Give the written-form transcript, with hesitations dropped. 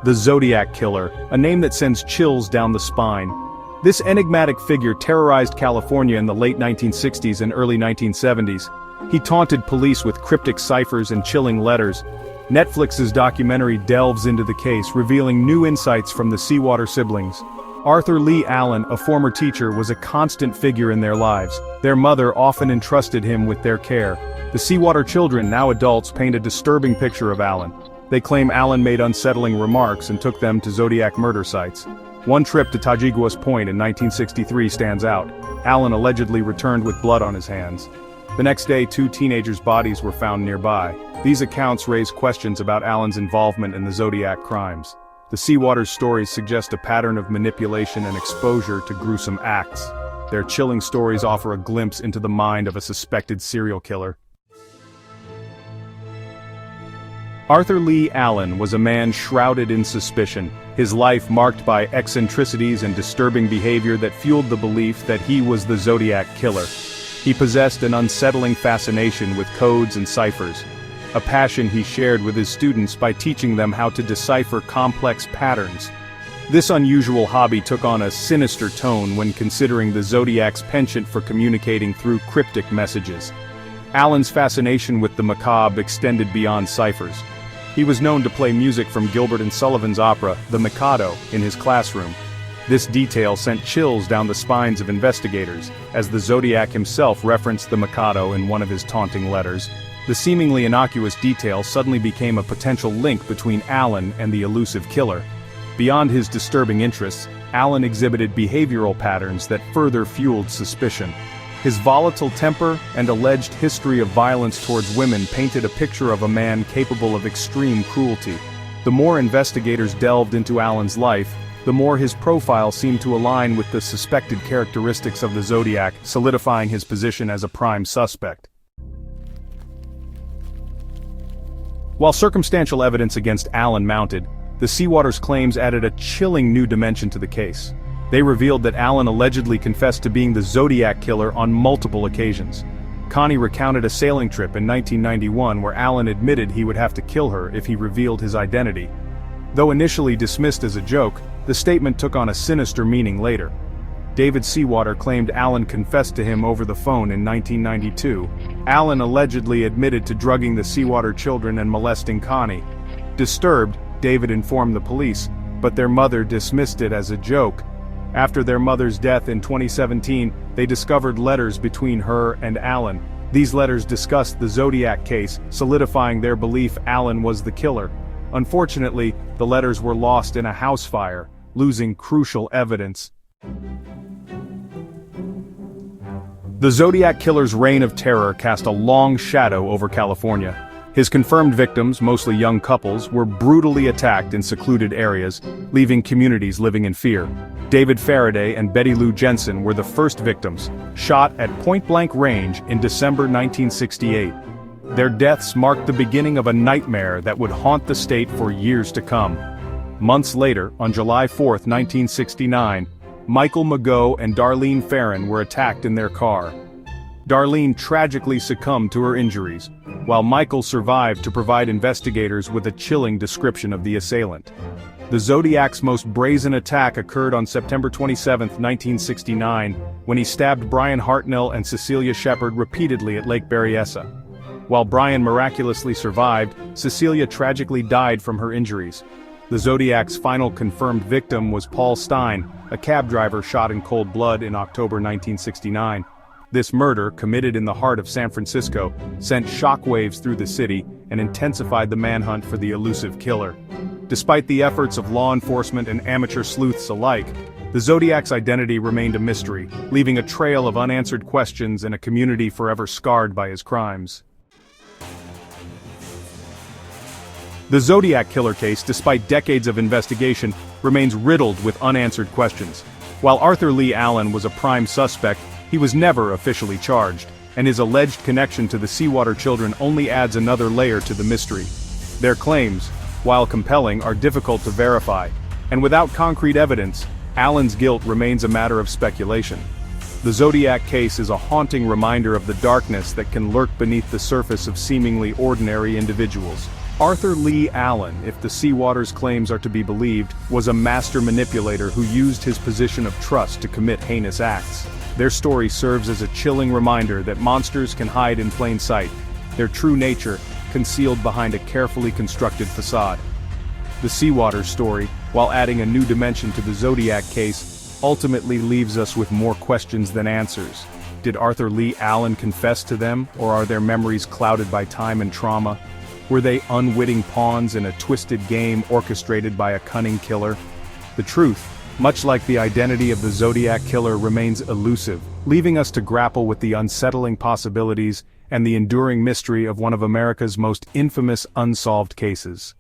The Zodiac Killer, a name that sends chills down the spine. This enigmatic figure terrorized California in the late 1960s and early 1970s. He taunted police with cryptic ciphers and chilling letters. Netflix's documentary delves into the case, revealing new insights from the Seawater siblings. Arthur Lee Allen, a former teacher, was a constant figure in their lives. Their mother often entrusted him with their care. The Seawater children, now adults, paint a disturbing picture of Allen. They claim Allen made unsettling remarks and took them to Zodiac murder sites. One trip to Tajiguas Point in 1963 stands out. Allen allegedly returned with blood on his hands. The next day, 2 teenagers' bodies were found nearby. These accounts raise questions about Allen's involvement in the Zodiac crimes. The Seawater stories suggest a pattern of manipulation and exposure to gruesome acts. Their chilling stories offer a glimpse into the mind of a suspected serial killer. Arthur Lee Allen was a man shrouded in suspicion, his life marked by eccentricities and disturbing behavior that fueled the belief that he was the Zodiac Killer. He possessed an unsettling fascination with codes and ciphers, a passion he shared with his students by teaching them how to decipher complex patterns. This unusual hobby took on a sinister tone when considering the Zodiac's penchant for communicating through cryptic messages. Allen's fascination with the macabre extended beyond ciphers. He was known to play music from Gilbert and Sullivan's opera, The Mikado, in his classroom. This detail sent chills down the spines of investigators, as the Zodiac himself referenced the Mikado in one of his taunting letters. The seemingly innocuous detail suddenly became a potential link between Allen and the elusive killer. Beyond his disturbing interests, Allen exhibited behavioral patterns that further fueled suspicion. His volatile temper and alleged history of violence towards women painted a picture of a man capable of extreme cruelty. The more investigators delved into Allen's life, the more his profile seemed to align with the suspected characteristics of the Zodiac, solidifying his position as a prime suspect. While circumstantial evidence against Allen mounted, the Seawater's claims added a chilling new dimension to the case. They revealed that Allen allegedly confessed to being the Zodiac Killer on multiple occasions. Connie recounted a sailing trip in 1991 where Allen admitted he would have to kill her if he revealed his identity. Though initially dismissed as a joke, the statement took on a sinister meaning later. David Seawater claimed Allen confessed to him over the phone in 1992. Allen allegedly admitted to drugging the Seawater children and molesting Connie. Disturbed, David informed the police, but their mother dismissed it as a joke. After their mother's death in 2017, they discovered letters between her and Allen. These letters discussed the Zodiac case, solidifying their belief Allen was the killer. Unfortunately, the letters were lost in a house fire, losing crucial evidence. The Zodiac Killer's reign of terror cast a long shadow over California. His confirmed victims, mostly young couples, were brutally attacked in secluded areas, leaving communities living in fear. David Faraday and Betty Lou Jensen were the first victims, shot at point-blank range in December 1968. Their deaths marked the beginning of a nightmare that would haunt the state for years to come. Months later, on July 4, 1969, Michael Mageau and Darlene Ferrin were attacked in their car. Darlene tragically succumbed to her injuries, while Michael survived to provide investigators with a chilling description of the assailant. The Zodiac's most brazen attack occurred on September 27, 1969, when he stabbed Brian Hartnell and Cecilia Shepard repeatedly at Lake Berryessa. While Brian miraculously survived, Cecilia tragically died from her injuries. The Zodiac's final confirmed victim was Paul Stein, a cab driver shot in cold blood in October 1969. This murder, committed in the heart of San Francisco, sent shockwaves through the city and intensified the manhunt for the elusive killer. Despite the efforts of law enforcement and amateur sleuths alike, the Zodiac's identity remained a mystery, leaving a trail of unanswered questions and a community forever scarred by his crimes. The Zodiac Killer case, despite decades of investigation, remains riddled with unanswered questions. While Arthur Lee Allen was a prime suspect, he was never officially charged, and his alleged connection to the Seawater children only adds another layer to the mystery. Their claims, while compelling, are difficult to verify, and without concrete evidence, Allen's guilt remains a matter of speculation. The Zodiac case is a haunting reminder of the darkness that can lurk beneath the surface of seemingly ordinary individuals. Arthur Lee Allen, if the Seawater's claims are to be believed, was a master manipulator who used his position of trust to commit heinous acts. Their story serves as a chilling reminder that monsters can hide in plain sight, their true nature concealed behind a carefully constructed facade. The Seawater story, while adding a new dimension to the Zodiac case, ultimately leaves us with more questions than answers. Did Arthur Lee Allen confess to them, or are their memories clouded by time and trauma? Were they unwitting pawns in a twisted game orchestrated by a cunning killer? The truth, much like the identity of the Zodiac Killer, remains elusive, leaving us to grapple with the unsettling possibilities and the enduring mystery of one of America's most infamous unsolved cases.